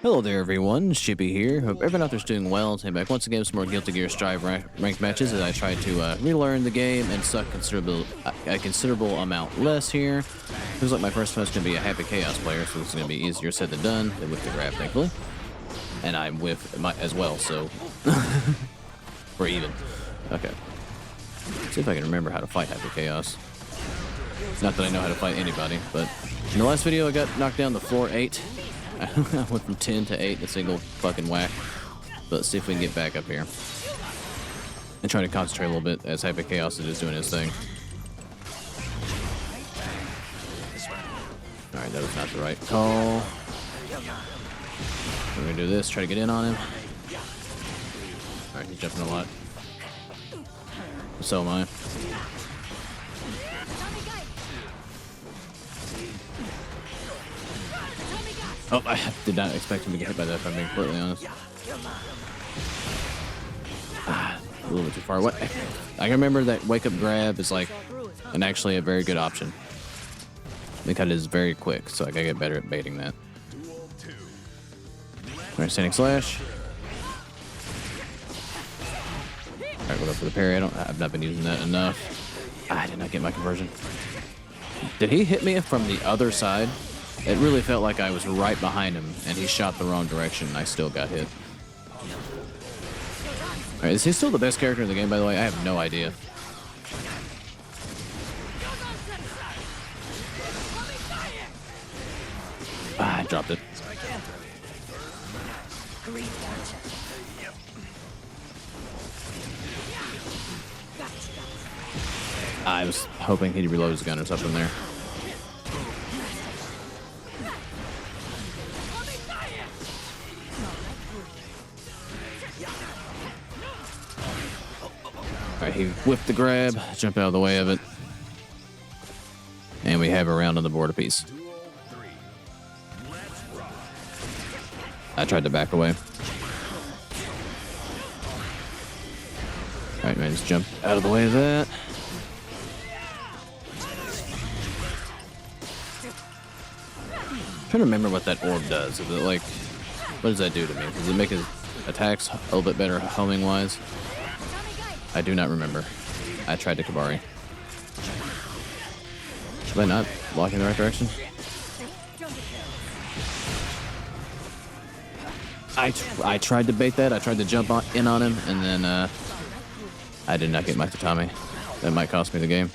Hello there, everyone. Shippy here. Hope everyone out there's doing well. Came back once again with some more Guilty Gear Strive ranked matches as I try to relearn the game and suck a considerable amount less here. Feels like my first match is going to be a Happy Chaos player, so this is going to be easier said than done with the grab, thankfully. And I'm with my as well, so we're even. Okay. Let's see if I can remember how to fight Happy Chaos. Not that I know how to fight anybody, but in the last video I got knocked down to floor 8. I went from 10 to 8 in a single fucking whack. But let's see if we can get back up here. And try to concentrate a little bit as Happy Chaos is doing his thing. Alright, that was not the right call. We're gonna do this, try to get in on him. Alright, he's jumping a lot. So am I. Oh, I did not expect him to get hit by that, if I'm being completely honest. A little bit too far away. I remember that wake-up grab is like actually a very good option. Because it is very quick, so I gotta get better at baiting that. Alright, standing slash. Alright, we'll go for the parry. I've not been using that enough. I did not get my conversion. Did he hit me from the other side? It really felt like I was right behind him, and he shot the wrong direction, and I still got hit. Alright, is he still the best character in the game, by the way? I have no idea. I dropped it. I was hoping he'd reload his gun or something there. Alright, he whipped the grab, jumped out of the way of it. And we have a round on the board apiece. I tried to back away. Alright, man, just jump out of the way of that. I'm trying to remember what that orb does. Is it like, what does that do to me? Does it make his attacks a little bit better homing wise? I do not remember. I tried to Kabari. Should I not walk in the right direction? I tried to bait that. I tried to jump in on him, and then I did not get my tatami. That might cost me the game.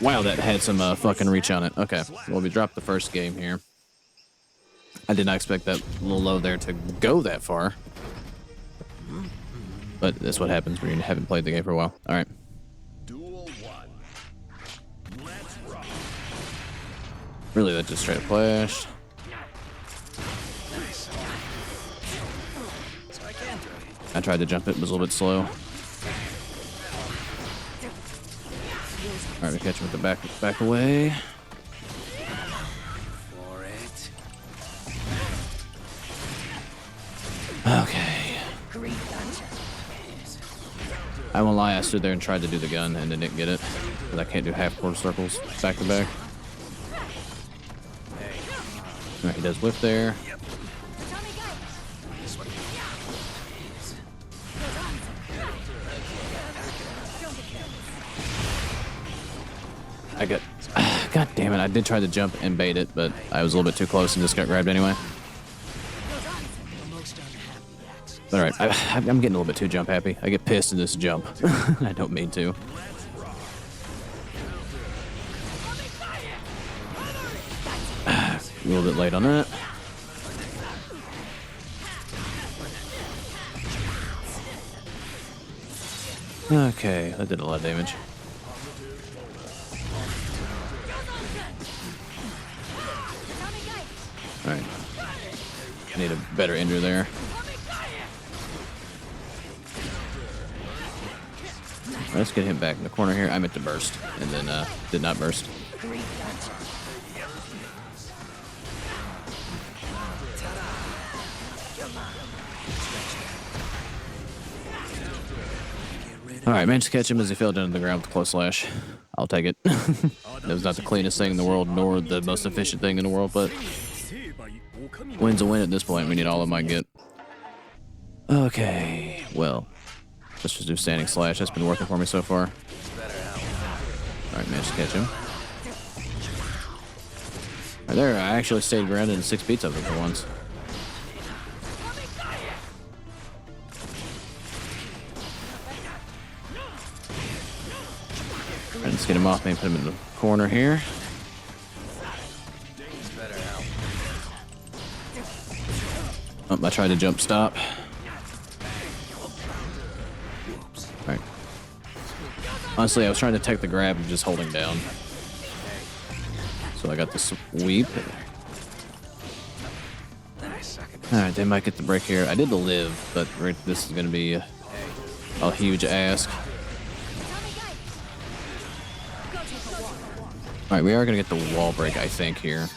Wow, that had some fucking reach on it. Okay, well, we dropped the first game here. I did not expect that little low there to go that far. But that's what happens when you haven't played the game for a while. All right. Really, that just straight up flashed. I tried to jump it, it was a little bit slow. All right, we catch him with the back away. Okay. I won't lie, I stood there and tried to do the gun and didn't get it. Because I can't do half quarter circles back to back. All right, he does whip there. God damn it, I did try to jump and bait it, but I was a little bit too close and just got grabbed anyway. But alright, I'm getting a little bit too jump happy. I get pissed and just jump. I don't mean to. A little bit late on that. Okay, that did a lot of damage. Alright. Need a better ender there. Let's get him back in the corner here. I meant to burst, and then did not burst. Alright, managed to catch him as he fell down to the ground with a close slash. I'll take it. That was not the cleanest thing in the world, nor the most efficient thing in the world, but win's a win at this point. We need all of my get. Okay, well, let's just do standing slash. That's been working for me so far. Alright, managed to catch him. Right there, I actually stayed grounded in 6 beats of it for once. Right, let's get him off, maybe put him in the corner here. Oh, I tried to jump stop. Alright. Honestly, I was trying to take the grab and just holding down. So I got the sweep. Alright, they might get the break here. I did the live, but this is going to be a huge ask. Alright, we are going to get the wall break, I think, here.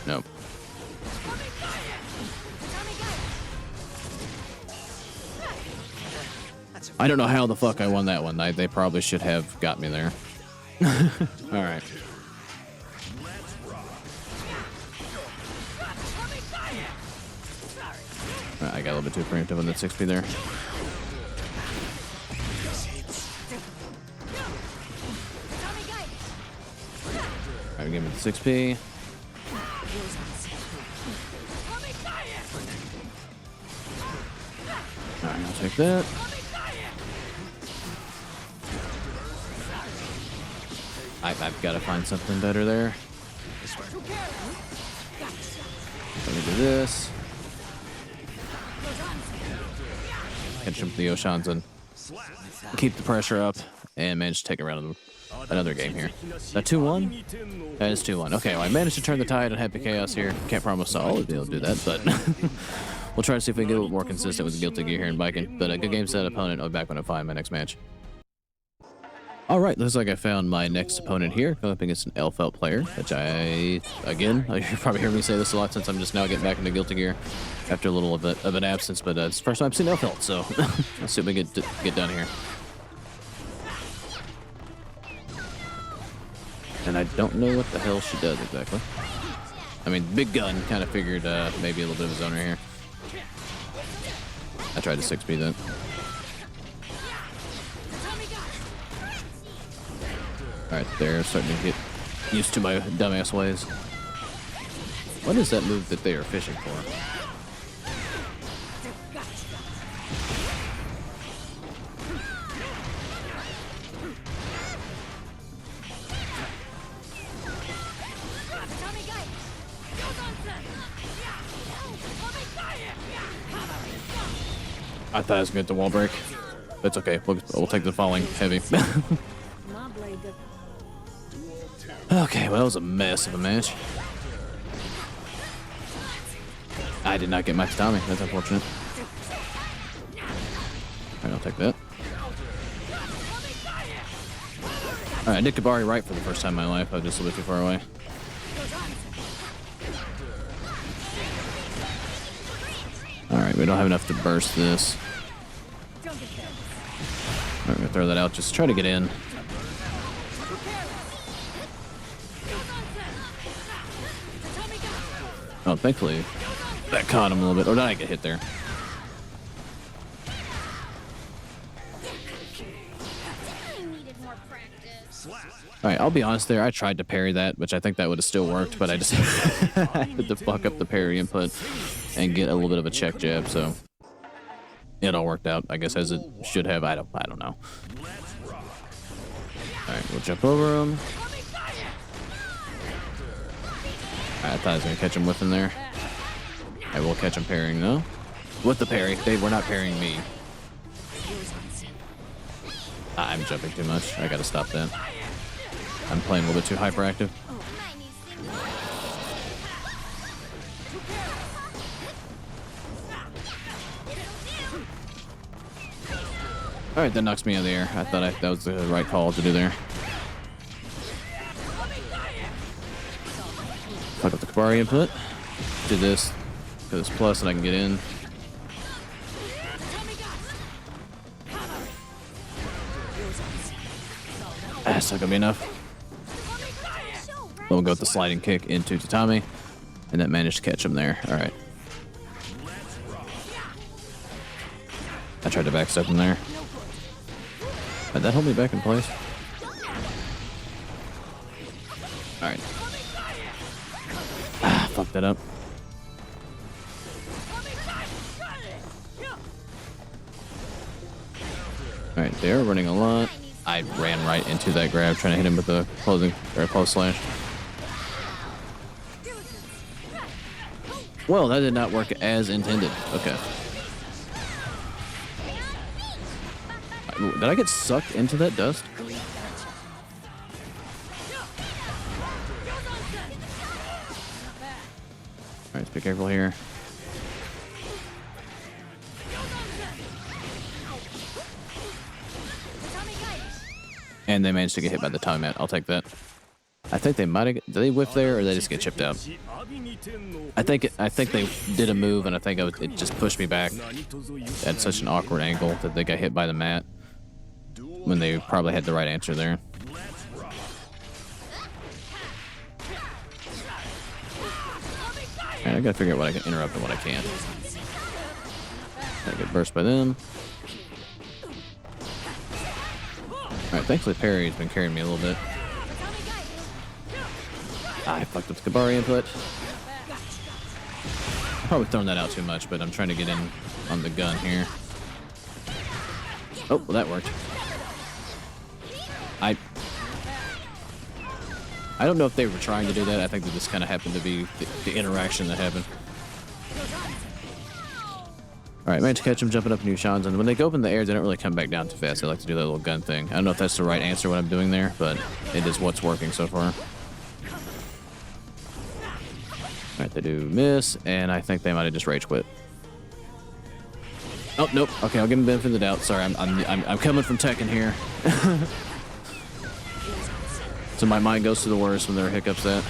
Nope. I don't know how the fuck I won that one. They probably should have got me there. Alright. I got a little bit too preemptive on that 6P there. Alright, give me the 6P. Alright, I'll take that. I've got to find something better there. Let me do this. Catch him with the Oshanzan. Keep the pressure up and manage to take around another game here. That 2-1? That is 2-1. Okay, well, I managed to turn the tide on Happy Chaos here. Can't promise I'll be able to do that, but we'll try to see if we can get a little more consistent with the Guilty Gear here in Baiken. But a good game set opponent. I'll be back when I find my next match. Alright, looks like I found my next opponent here, going up against an Eplhelt player, which again, you probably hear me say this a lot since I'm just now getting back into Guilty Gear after a little bit of an absence, but it's the first time I've seen Eplhelt, so let's see if we get done here. And I don't know what the hell she does exactly. I mean, big gun, kind of figured maybe a little bit of a zoner here. I tried to 6B that. Alright, they're starting to get used to my dumbass ways. What is that move that they are fishing for? I thought I was going to get the wall break. That's okay. We'll take the falling heavy. Okay, well, that was a mess of a match. I did not get my Tatami. That's unfortunate. Alright, I'll take that. Alright, I did Kabari right for the first time in my life. I was just a little bit too far away. Alright, we don't have enough to burst this. Alright, I'm gonna throw that out. Just try to get in. Oh, thankfully, that caught him a little bit. Or did I get hit there? Alright, I'll be honest there. I tried to parry that, which I think that would have still worked, but I just had to fuck up the parry input and get a little bit of a check jab, so it all worked out, I guess, as it should have. I don't know. Alright, we'll jump over him. I thought I was going to catch him with him there. I will catch him parrying, though. With the parry. They were not parrying me. I'm jumping too much. I got to stop that. I'm playing a little bit too hyperactive. Alright, that knocks me out of the air. I thought that was the right call to do there. Fuck up the Kabari input. Do this. Because it's plus and I can get in. That's not gonna be enough. We'll go with the sliding kick into Tatami. And that managed to catch him there. Alright. I tried to backstep him there. Did that hold me back in place? Alright. Ah, fucked that up. Alright, they're running a lot. I ran right into that grab, trying to hit him with the closing or close slash. Well, that did not work as intended. Okay. Did I get sucked into that dust? Alright, let's be careful here. And they managed to get hit by the time mat. I'll take that. I think they might have. Did they whiff there, or did they just get chipped out? I think they did a move, and I think it just pushed me back at such an awkward angle that they got hit by the mat when they probably had the right answer there. Right, I gotta figure out what I can interrupt and what I can't. Gotta get burst by them. Alright, thankfully Parry's been carrying me a little bit. I fucked up the Kabari input. I've probably thrown that out too much, but I'm trying to get in on the gun here. Oh, well, that worked. I don't know if they were trying to do that. I think that this kind of happened to be the interaction that happened. Alright, managed to catch him jumping up in Yushan's, and when they go up in the air, they don't really come back down too fast. They like to do that little gun thing. I don't know if that's the right answer what I'm doing there, but it is what's working so far. Alright, they do miss, and I think they might have just rage quit. Oh, nope. Okay, I'll give them the benefit of the doubt. Sorry, I'm coming from Tekken here. So my mind goes to the worst when there are hiccups at.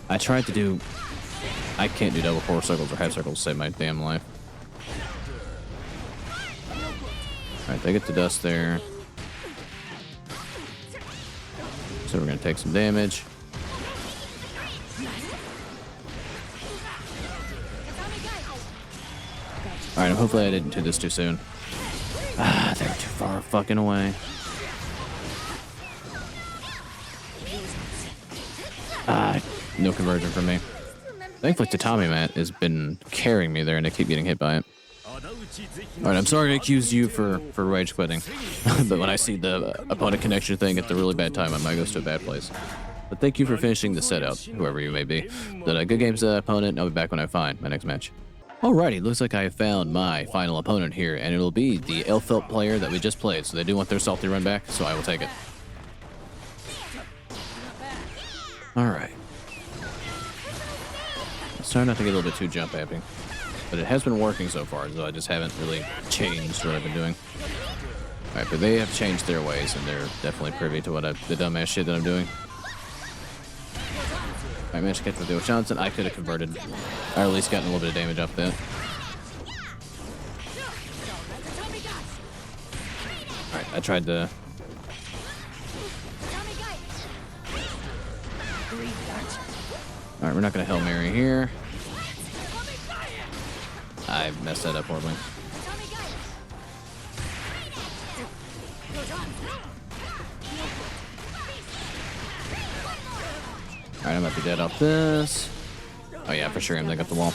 I tried to do... I can't do double forward circles or half circles to save my damn life. Alright, they get the dust there. So we're going to take some damage. Alright, hopefully I didn't do this too soon. Ah, they were too far fucking away. Ah, no conversion from me. Thankfully, Tatami Mat has been carrying me there, and I keep getting hit by it. Alright, I'm sorry to accuse you for rage quitting. But when I see the opponent connection thing at the really bad time, I might go to a bad place. But thank you for finishing the setup, whoever you may be. But good games to that opponent, and I'll be back when I find my next match. Alrighty, looks like I have found my final opponent here, and it'll be the Eplhelt player that we just played. So they do want their salty run back, so I will take it. Alright. Let's try not to get a little bit too jump happy. But it has been working so far, so I just haven't really changed what I've been doing. Alright, but they have changed their ways, and they're definitely privy to what the dumbass shit that I'm doing. I managed to catch with Theo Johnson. I could have converted, or at least gotten a little bit of damage off that. Alright, I tried to... Alright, we're not going to Hail Mary here. I messed that up horribly. Alright, I might be dead off this. Oh yeah, for sure, I'm gonna get the wall.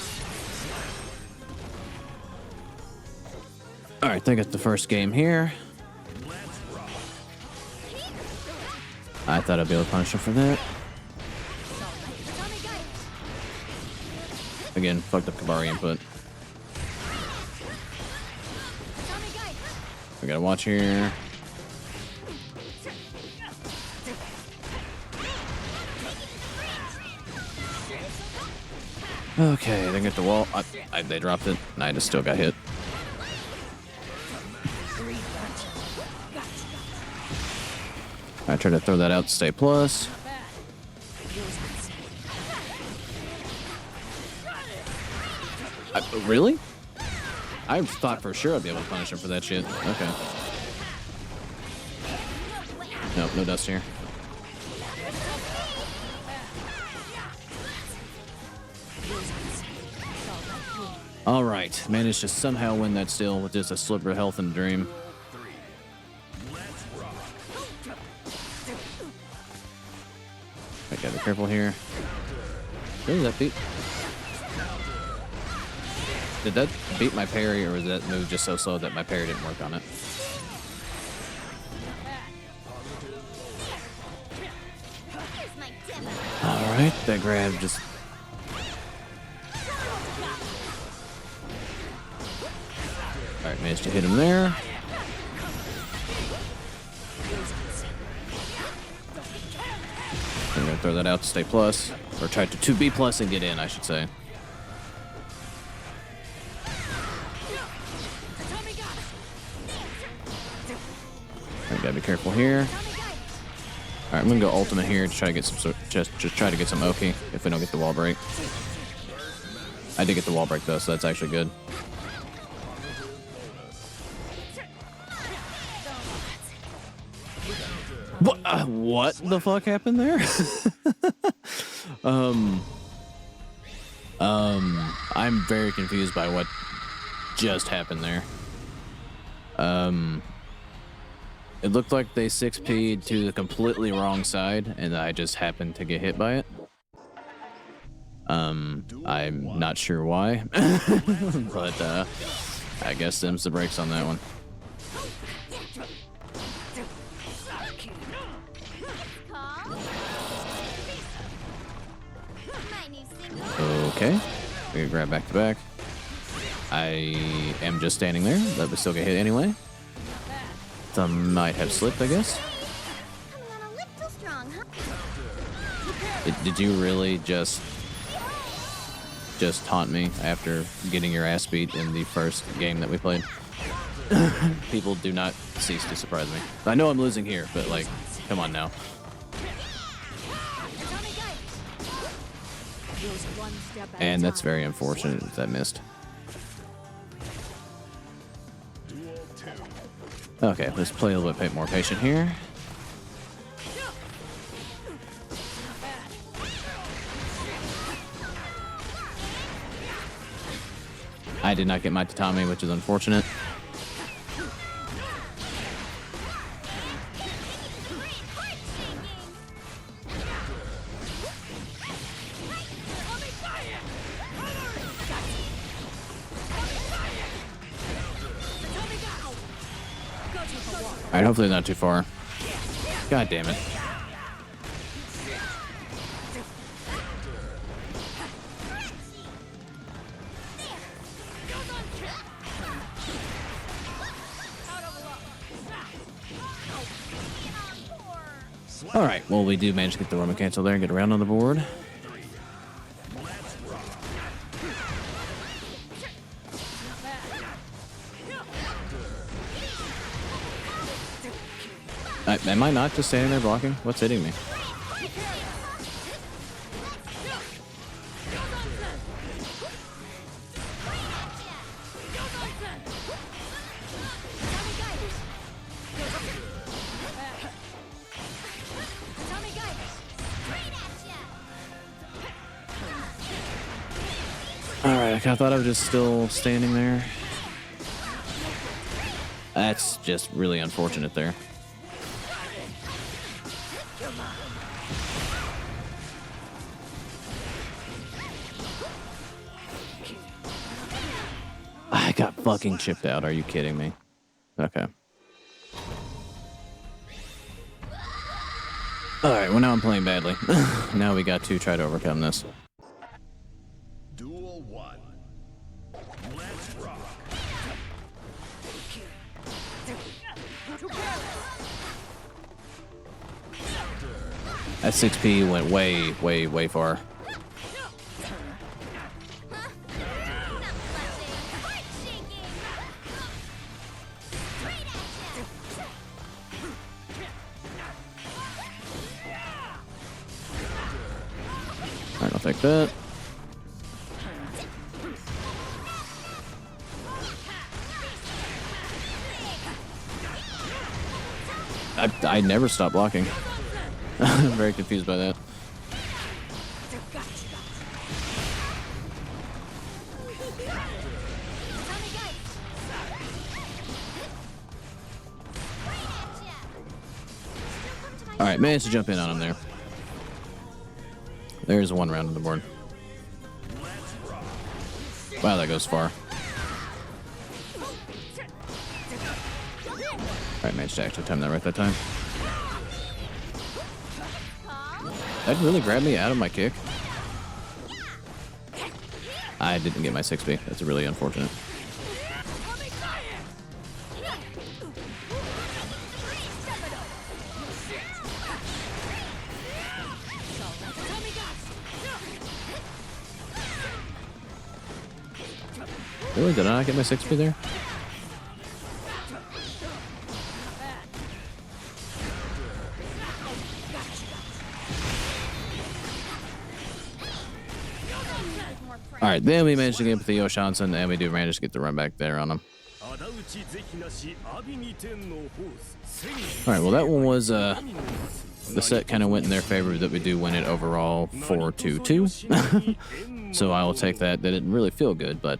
Alright, I got the first game here. I thought I'd be able to punish him for that. Again, fucked up Kabari input. We gotta watch here. Okay, they get the wall. They dropped it, and I just still got hit. I try to throw that out to stay plus. Really? I thought for sure I'd be able to punish him for that shit. Okay. Nope, no dust here. All right, managed to somehow win that still with just a sliver of health and a dream. I gotta be careful here. Did that beat? Did that beat my parry, or was that move just so slow that my parry didn't work on it? All right, that grab just. All right, managed to hit him there. I'm gonna throw that out to stay plus, or try to be plus and get in, I should say. I gotta be careful here. All right, I'm gonna go ultimate here to try to get some, just try to get some Oki if we don't get the wall break. I did get the wall break though, so that's actually good. What the fuck happened there? I'm very confused by what just happened there. It looked like they 6P'd to the completely wrong side, and I just happened to get hit by it. I'm not sure why, but I guess them's the brakes on that one. Okay, we can grab back to back. I am just standing there, but we still get hit anyway. Some might have slipped, I guess. Did you really just taunt me after getting your ass beat in the first game that we played? People do not cease to surprise me. I know I'm losing here, but like, come on now. And that's very unfortunate that I missed. Okay, let's play a little bit more patient here. I did not get my tatami, which is unfortunate. Alright, hopefully not too far. God damn it. Alright, well, we do manage to get the Roman cancel there and get around on the board. Am I not just standing there blocking? What's hitting me? Alright, I thought I was just still standing there. That's just really unfortunate there. I got fucking chipped out. Are you kidding me? Okay. Alright, well now I'm playing badly. Now we got to try to overcome this. Duel 1. Let's rock. That 6P went way far. Alright, I'll take that. I never stop blocking. I'm very confused by that. Alright, managed to jump in on him there. There's one round on the board. Wow, that goes far. Alright, managed to actually time that right that time. That really grabbed me out of my kick. I didn't get my 6B. That's really unfortunate. Really? Did I not get my 6B there? Alright, then we managed to get with the Yoshansen, and we do manage to get the run back there on him. Alright, well that one was, the set kind of went in their favor that we do win it overall 4-2-2. So I will take that. That didn't really feel good, but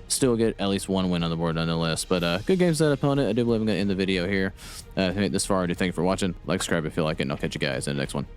still get at least one win on the board nonetheless. But good games to that opponent. I do believe I'm going to end the video here. If you made it this far, I do thank you for watching. Like, subscribe if you like it, and I'll catch you guys in the next one.